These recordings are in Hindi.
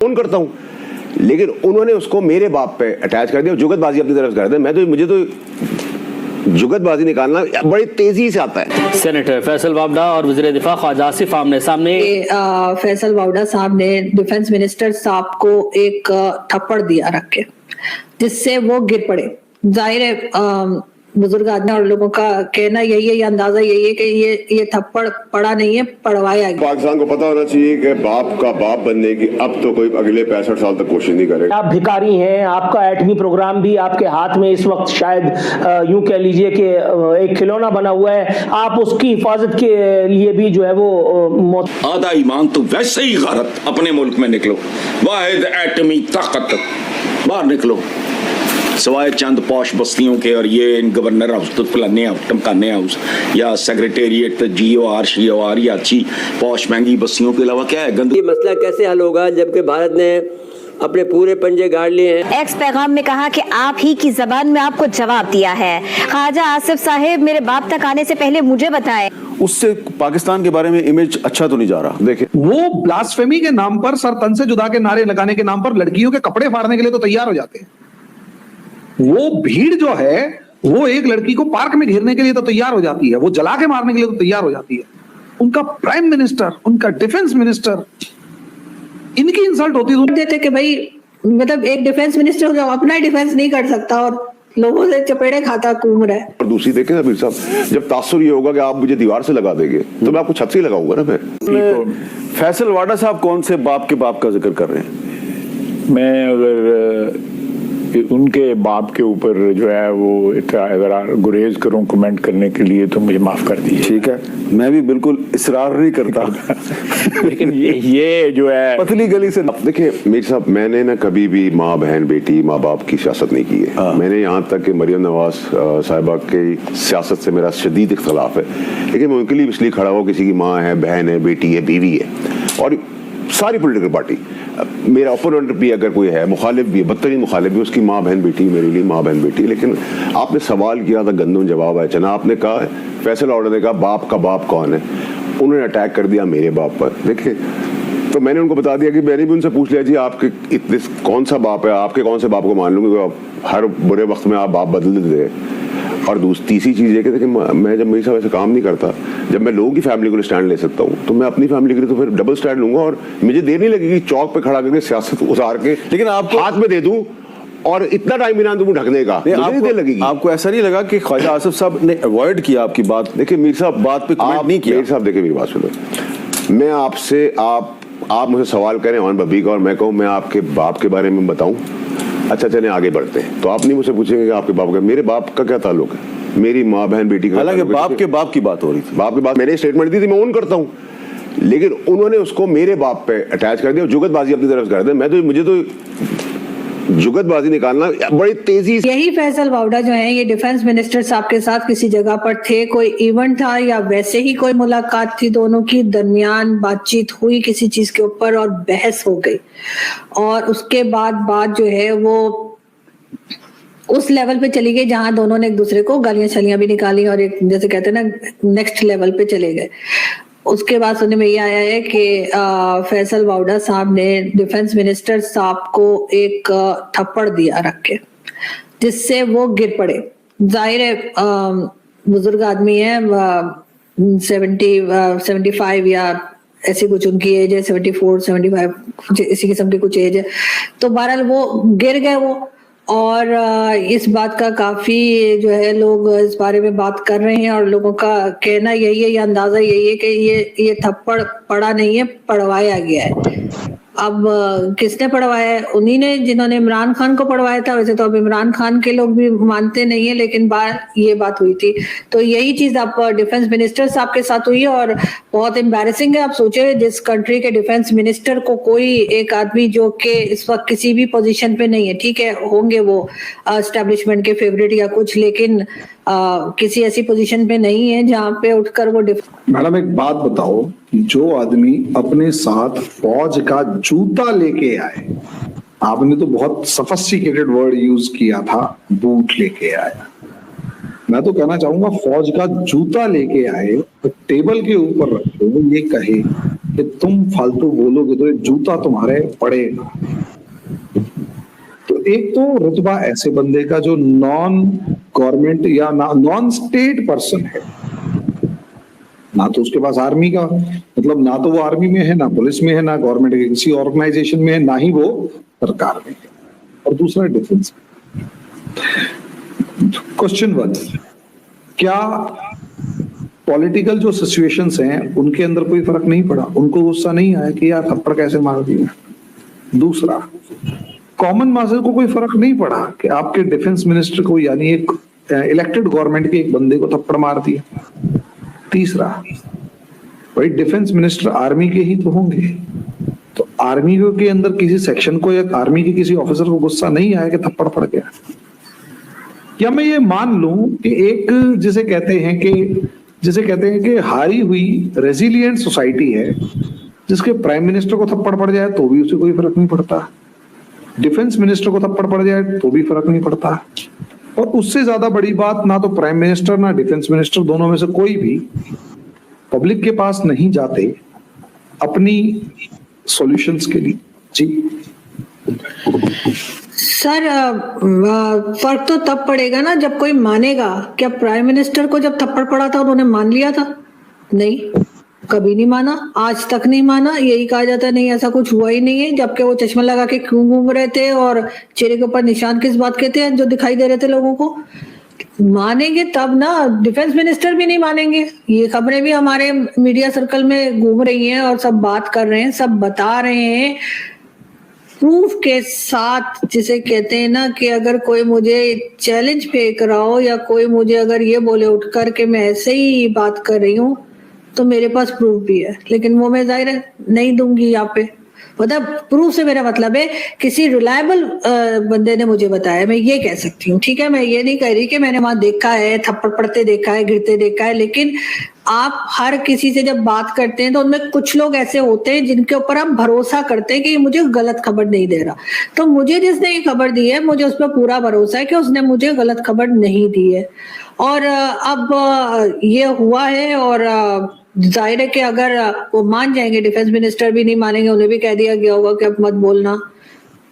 फोन करता हूँ, लेकिन उन्होंने उसको मेरे बाप पे अटैच कर दिया, जुगतबाजी अपनी तरफ कर दिया। मुझे तो जुगतबाजी निकालना बड़ी तेजी से आता है। सेनेटर फैसल वावडा और वज़ीर दिफा ख्वाजा आसिफ आमने सामने। फैसल वावडा साहब ने डिफेंस मिनिस्टर साहब को एक थप्पड़ दिया रख के, जिससे वो गिर पड़े। जाहिर है बुजुर्ग आदमी और लोगों का कहना यही है, ये अंदाजा यही है कि ये थप्पड़ पड़ा नहीं है, पड़वाया गया। पाकिस्तान को पता होना चाहिए कि बाप का बाप बनने की अब तो कोई अगले 65 साल तक कोशिश नहीं करेगा। आप भिखारी हैं, आपका एटमी प्रोग्राम भी आपके हाथ में इस वक्त शायद यूं कह लीजिए कि एक खिलौना बना हुआ है, आप उसकी हिफाजत के लिए भी जो है वो आधा ईमान तो वैसे ही गलत। अपने मुल्क में निकलो, वाहिद एटमी ताकत, बाहर निकलो, सवाए चंद पॉश बस्तियों के और ये इन गवर्नर हाउस तो फलाने हाउस टमकाने हाउस या सेक्रेटेरिएट GOR COR या अच्छी पॉश महंगी बस्तियों के अलावा क्या है गंद। ये मसला कैसे हल होगा जबकि भारत ने अपने पूरे पंजे गाड़ लिए हैं। एक्स पैगाम में कहा कि आप ही की जबान में आपको जवाब दिया है। ख्वाजा आसिफ साहेब मेरे बाप तक आने से पहले मुझे बताए। उससे पाकिस्तान के बारे में इमेज अच्छा तो नहीं जा रहा। देखिए, वो ब्लास्फेमी के नाम पर, सर तन से जुदा के नारे लगाने के नाम पर लड़कियों के कपड़े फाड़ने के लिए तो तैयार हो जाते हैं। वो भीड़ जो है वो एक लड़की को पार्क में घेरने के लिए तो तैयार हो जाती है, वो जला के मारने के लिए तो तैयार हो जाती है। उनका प्राइम मिनिस्टर, उनका डिफेंस मिनिस्टर, इनकी इंसल्ट होती है। देते कि भाई मतलब एक डिफेंस मिनिस्टर जो अपना ही डिफेंस नहीं कर सकता और लोगों से चपेड़े खाता घूम रहा है। और दूसरी देखें अमीर साहब, जब तासुर ये होगा कि आप मुझे दीवार से लगा देंगे तो मैं आपको छत से लगाऊंगा ना। फिर फैसल वाडा साहब कौन से बाप के बाप का जिक्र कर रहे हैं? मैं अगर उनके बाप के ऊपर जो है वो अगर गुरेज करूं कमेंट करने के लिए तो मुझे माफ कर दीजिए। ठीक है, मैं भी बिल्कुल इसरार नहीं करता लेकिन ये जो है पतली गली से। देखिए मीर साहब, मैंने ना कभी भी माँ बहन बेटी माँ बाप की सियासत नहीं की है। मैंने यहाँ तक कि मरियम नवाज साहिबा की सियासत से मेरा शदीद इख्तलाफ है, लेकिन मैं उनके लिए इसलिए खड़ा हुआ, किसी की माँ है, बहन है, बेटी है, बीवी है, और सारी पॉलिटिकल पार्टी, मेरा ओपोनेंट भी अगर कोई है, मुखालिफ भी है, बदतरीन मुखालिफ भी, उसकी माँ बहन बेटी मेरे लिए माँ बहन बेटी। लेकिन आपने सवाल किया था, गंदम जवाब है। चना आपने कहा, फैसल वाडा ने कहा बाप का बाप कौन है, उन्होंने अटैक कर दिया मेरे बाप पर। देखिए, तो मैंने उनको बता दिया कि मैंने भी उनसे पूछ लिया जी आपके इतने कौन सा बाप है, आपके कौन से बाप को मान लूंगे, हर बुरे वक्त में आप बाप बदल दे। और तीसरी चीज़ ये कि देखिए, मैं जब मेरे साथ ऐसे काम नहीं करता, जब मैं लोगों की फैमिली को लिए स्टैंड ले सकता हूँ तो मैं अपनी फैमिली के लिए तो फिर डबल स्टैंड लूंगा। और मुझे देर नहीं लगेगी चौक पे खड़ा करके सियासत उतार के लेकिन आपको हाथ में दे दूं और इतना टाइम भी ना दूं ढकने का, मुझे देर लगेगी। आपको ऐसा नहीं लगा कि ख्वाजा आसिफ साहब ने अवॉइड किया आपकी बात? देखिए मीर साहब, बात पे कमेंट नहीं किया। मीर साहब देखिए मेरी बात सुनो, मैं आपसे आप मुझे सवाल करें ऑन बबी का और मैं कहूँ मैं आपके बाप के बारे में बताऊं, अच्छा चले आगे बढ़ते हैं, तो आप नहीं मुझसे पूछेंगे कि आपके बाप का, मेरे बाप का क्या ताल्लुक है, मेरी माँ बहन बेटी का। हालांकि बाप के बाप की बात हो रही थी, बाप के बाप मैंने स्टेटमेंट दी थी, मैं ओन करता हूँ, लेकिन उन्होंने उसको मेरे बाप पे अटैच कर दिया, जुगतबाजी अपनी तरफ कर दिया। मुझे तो जुगतबाजी निकालना बड़ी तेजी से। यही फैसल वावडा जो है ये डिफेंस मिनिस्टर साहब के साथ किसी जगह पर थे, कोई इवेंट था या वैसे ही कोई मुलाकात थी, दोनों की दरमियान बातचीत हुई किसी चीज के ऊपर और बहस हो गई, और उसके बाद बात जो है वो उस लेवल पे चली गई जहां दोनों ने एक दूसरे को गालियां छलियां भी निकाली और एक जैसे कहते हैं ना नेक्स्ट लेवल पे चले गए। उसके बाद सुनने में ये आया है कि फैसल वावडा साहब ने डिफेंस मिनिस्टर साहब को एक थप्पड़ दिया रख के, जिससे वो गिर पड़े। जाहिर है बुजुर्ग आदमी है, 75 या ऐसी कुछ उनकी एज है, 74 75 इसी किस्म की कुछ एज है। तो बहरहाल वो गिर गए वो, और इस बात का काफी जो है लोग इस बारे में बात कर रहे हैं और लोगों का कहना यही है, ये अंदाजा यही है कि ये थप्पड़ पड़ा नहीं है, पड़वाया गया है। अब किसने पढ़वाया है? उन्हीं ने जिन्होंने इमरान खान को पढ़वाया था। वैसे तो अब इमरान खान के लोग भी मानते नहीं है, लेकिन ये बात हुई थी। तो यही चीज अब डिफेंस मिनिस्टर साहब के साथ हुई है और बहुत एम्बैरेसिंग है। आप सोचे जिस कंट्री के डिफेंस मिनिस्टर को कोई एक आदमी जो कि इस वक्त किसी भी पोजीशन पे नहीं है, ठीक है होंगे वो एस्टेब्लिशमेंट के फेवरेट या कुछ, लेकिन किसी ऐसी पोजीशन पे नहीं है जहाँ पे उठकर वो मैडम एक बात बताओ, जो आदमी अपने साथ फौज का जूता लेके आए, आपने तो बहुत सोफिस्टिकेटेड वर्ड यूज किया था, बूट लेके आया। मैं तो कहना चाहूंगा फौज का जूता लेके आए तो टेबल के ऊपर रखे, ये कहे कि तुम फालतू बोलोगे तो एक जूता तुम्हारे पड़ेगा। तो एक तो रुतबा ऐसे बंदे का जो नॉन गवर्नमेंट या नॉन स्टेट पर्सन है, ना तो उसके पास आर्मी का मतलब ना तो वो आर्मी में है, ना पुलिस में है, ना गवर्नमेंट के किसी ऑर्गेनाइजेशन में है, ना ही वो सरकार में है, और दूसरा डिफेंस। क्वेश्चन 1, क्या पॉलिटिकल जो सिचुएशंस हैं उनके अंदर कोई फर्क नहीं पड़ा? उनको गुस्सा नहीं आया कि यार थप्पड़ कैसे मार दिया? दूसरा, कॉमन मासेस को कोई फर्क नहीं पड़ा कि आपके डिफेंस मिनिस्टर को यानी एक इलेक्टेड गवर्नमेंट के एक बंदे को थप्पड़ मार दिया? तीसरा, भाई डिफेंस मिनिस्टर आर्मी के ही तो होंगे, तो आर्मी के अंदर किसी सेक्शन को या आर्मी के किसी ऑफिसर को गुस्सा नहीं आया कि थप्पड़ पड़ गया? क्या मैं ये मान लूं कि एक जिसे कहते हैं कि हारी हुई रेजिलिएंट सोसाइटी है जिसके प्राइम मिनिस्टर को थप्पड़ पड़ जाए तो भी उसे कोई फर्क नहीं पड़ता, डिफेंस मिनिस्टर को थप्पड़ पड़ जाए तो भी फर्क नहीं पड़ता, और उससे ज्यादा बड़ी बात ना तो प्राइम मिनिस्टर ना डिफेंस मिनिस्टर दोनों में से कोई भी पब्लिक के पास नहीं जाते अपनी सॉल्यूशंस के लिए। जी सर, फर्क तो तब पड़ेगा ना जब कोई मानेगा। क्या प्राइम मिनिस्टर को जब थप्पड़ पड़ा था उन्होंने मान लिया था? नहीं, कभी नहीं माना, आज तक नहीं माना। यही कहा जाता है नहीं ऐसा कुछ हुआ ही नहीं है, जबकि वो चश्मा लगा के क्यों घूम रहे थे और चेहरे के ऊपर निशान किस बात के थे जो दिखाई दे रहे थे लोगों को? मानेंगे तब ना। डिफेंस मिनिस्टर भी नहीं मानेंगे। ये खबरें भी हमारे मीडिया सर्कल में घूम रही हैं और सब बात कर रहे हैं, सब बता रहे हैं प्रूफ के साथ, जिसे कहते हैं ना कि अगर कोई मुझे चैलेंज फेंक रहा हो या कोई मुझे अगर ये बोले उठकर के मैं ऐसे ही बात कर रही हूँ तो मेरे पास प्रूफ भी है, लेकिन वो मैं जाहिर है नहीं दूंगी यहाँ पे। मतलब प्रूफ से मेरा मतलब है किसी रिलायबल बंदे ने मुझे बताया, मैं ये कह सकती हूँ। ठीक है, मैं ये नहीं कह रही कि मैंने वहां देखा है, थप्पड़ पड़ते देखा है, गिरते देखा है, लेकिन आप हर किसी से जब बात करते हैं तो उनमें कुछ लोग ऐसे होते हैं जिनके ऊपर आप भरोसा करते हैं कि मुझे गलत खबर नहीं दे रहा। तो मुझे जिसने ये खबर दी है मुझे उस पर पूरा भरोसा है कि उसने मुझे गलत खबर नहीं दी है। और अब ये हुआ है और जाहिर है कि अगर वो मान जाएंगे, डिफेंस मिनिस्टर भी नहीं मानेंगे, उन्हें भी कह दिया गया होगा कि अब मत बोलना,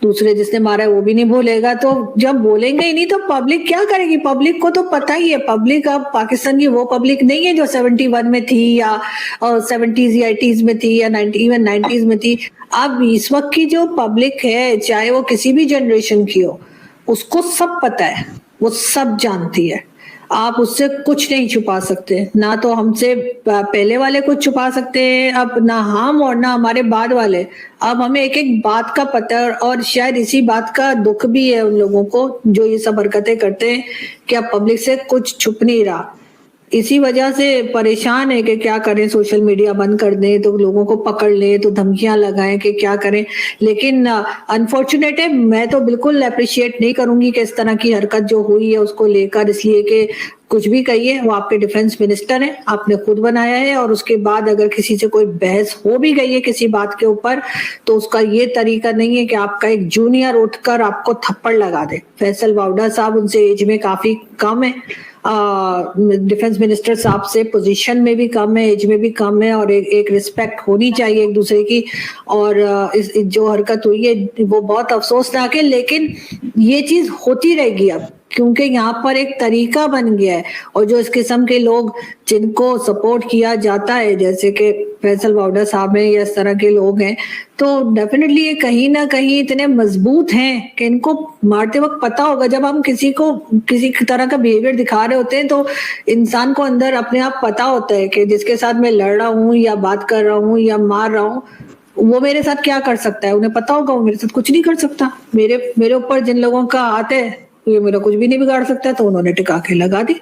दूसरे जिसने मारा है वो भी नहीं बोलेगा, तो जब बोलेंगे ही नहीं तो पब्लिक क्या करेगी? पब्लिक को तो पता ही है, पब्लिक अब पाकिस्तान की वो पब्लिक नहीं है जो 71 में थी या 70s या 80s में थी या 90s में थी। अब इस वक्त की जो पब्लिक है, चाहे वो किसी भी जनरेशन की हो, उसको सब पता है, वो सब जानती है। आप उससे कुछ नहीं छुपा सकते, ना तो हमसे पहले वाले कुछ छुपा सकते हैं, अब ना हम और ना हमारे बाद वाले। अब हमें एक एक बात का पता है और शायद इसी बात का दुख भी है उन लोगों को जो ये सब हरकतें करते हैं कि अब पब्लिक से कुछ छुप नहीं रहा। इसी वजह से परेशान है कि क्या करें, सोशल मीडिया बंद कर दें तो लोगों को पकड़ लें, तो धमकियां लगाएं कि क्या करें। लेकिन अनफॉर्चुनेट है, मैं तो बिल्कुल अप्रिशिएट नहीं करूंगी कि इस तरह की हरकत जो हुई है उसको लेकर, इसलिए कि कुछ भी कहिए, वो आपके डिफेंस मिनिस्टर हैं, आपने खुद बनाया है, और उसके बाद अगर किसी से कोई बहस हो भी गई है किसी बात के ऊपर तो उसका ये तरीका नहीं है कि आपका एक जूनियर उठकर आपको थप्पड़ लगा दे। फैसल वावड़ा साहब उनसे एज में काफी कम है, डिफेंस मिनिस्टर साहब से पोजीशन में भी कम है, एज में भी कम है, और एक रिस्पेक्ट होनी चाहिए एक दूसरे की। और इस जो हरकत हुई है वो बहुत अफसोसनाक है, लेकिन ये चीज होती रहेगी अब, क्योंकि यहाँ पर एक तरीका बन गया है। और जो इस किस्म के लोग जिनको सपोर्ट किया जाता है, जैसे कि फैसल वावड़ा साहब हैं या इस तरह के लोग हैं, तो डेफिनेटली ये कहीं ना कहीं इतने मजबूत हैं कि इनको मारते वक्त पता होगा। जब हम किसी को किसी तरह का बिहेवियर दिखा रहे होते हैं तो इंसान को अंदर अपने आप पता होता है कि जिसके साथ मैं लड़ रहा हूँ या बात कर रहा हूँ या मार रहा हूँ वो मेरे साथ क्या कर सकता है। उन्हें पता होगा वो मेरे साथ कुछ नहीं कर सकता। मेरे ऊपर जिन लोगों का हाथ है ये मेरा कुछ भी नहीं बिगाड़ सकता, तो उन्होंने टिका के लगा दी।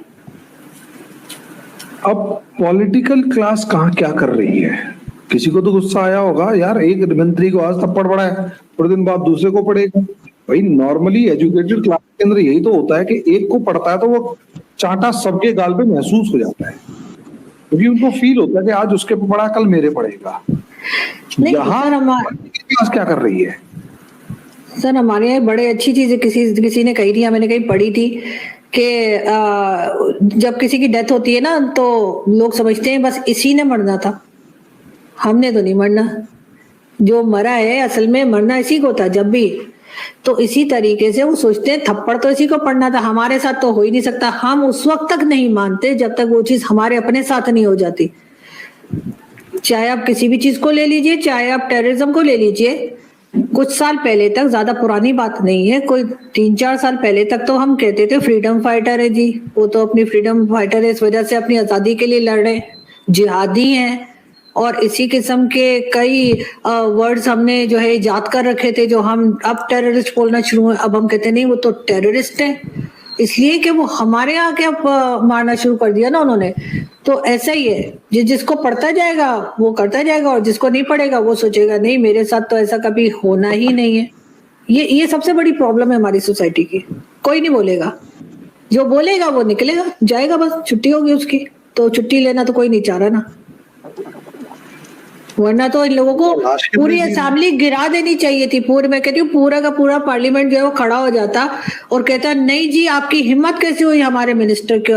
अब पॉलिटिकल क्लास कहाँ क्या कर रही है? किसी को तो गुस्सा आया होगा, यार एक मंत्री को आज थप्पड़ पड़ा है, थोड़े दिन बाद दूसरे को पड़ेगा। भाई नॉर्मली एजुकेटेड क्लास के अंदर यही तो होता है कि एक को पड़ता है तो वो चांटा सबके गाल पे महसूस हो जाता है, क्योंकि उनको फील होता है कि आज उसके पे पड़ा, कल मेरे पड़ेगा। यहाँ क्लास क्या कर रही है? सर हमारे यहाँ बड़े अच्छी चीज है, किसी ने कही थी, मैंने कहीं पढ़ी थी कि जब किसी की डेथ होती है ना तो लोग समझते हैं बस इसी ने मरना था। हमने तो नहीं मरना। जो मरा है असल में मरना इसी को था जब भी, तो इसी तरीके से वो सोचते हैं थप्पड़ तो इसी को पड़ना था, हमारे साथ तो हो ही नहीं सकता। हम उस वक्त तक नहीं मानते जब तक वो चीज हमारे अपने साथ नहीं हो जाती। चाहे आप किसी भी चीज को ले लीजिए, चाहे आप टेररिज्म को ले लीजिए। कुछ साल पहले तक, ज्यादा पुरानी बात नहीं है, कोई 3-4 साल पहले तक तो हम कहते थे फ्रीडम फाइटर है जी, वो तो अपनी फ्रीडम फाइटर है, इस वजह से अपनी आजादी के लिए लड़ रहे हैं, जिहादी हैं, और इसी किस्म के कई वर्ड्स हमने जो है इजाद कर रखे थे, जो हम अब टेररिस्ट बोलना शुरू हुए। अब हम कहते नहीं वो तो टेररिस्ट है, इसलिए कि वो हमारे यहाँ के मारना शुरू कर दिया ना उन्होंने। तो ऐसा ही है, जिसको पढ़ता जाएगा वो करता जाएगा, और जिसको नहीं पढ़ेगा वो सोचेगा नहीं मेरे साथ तो ऐसा कभी होना ही नहीं है। ये सबसे बड़ी प्रॉब्लम है हमारी सोसाइटी की। कोई नहीं बोलेगा, जो बोलेगा वो निकलेगा जाएगा, बस छुट्टी होगी उसकी। तो छुट्टी लेना तो कोई नहीं चाह रहा ना, वरना तो इन लोगों को पूरी असेंबली गिरा देनी चाहिए थी। पूरी, मैं कहती हूँ पूरा का पूरा पार्लियामेंट जो है वो खड़ा हो जाता और कहता नहीं जी आपकी हिम्मत कैसे हुई हमारे मिनिस्टर के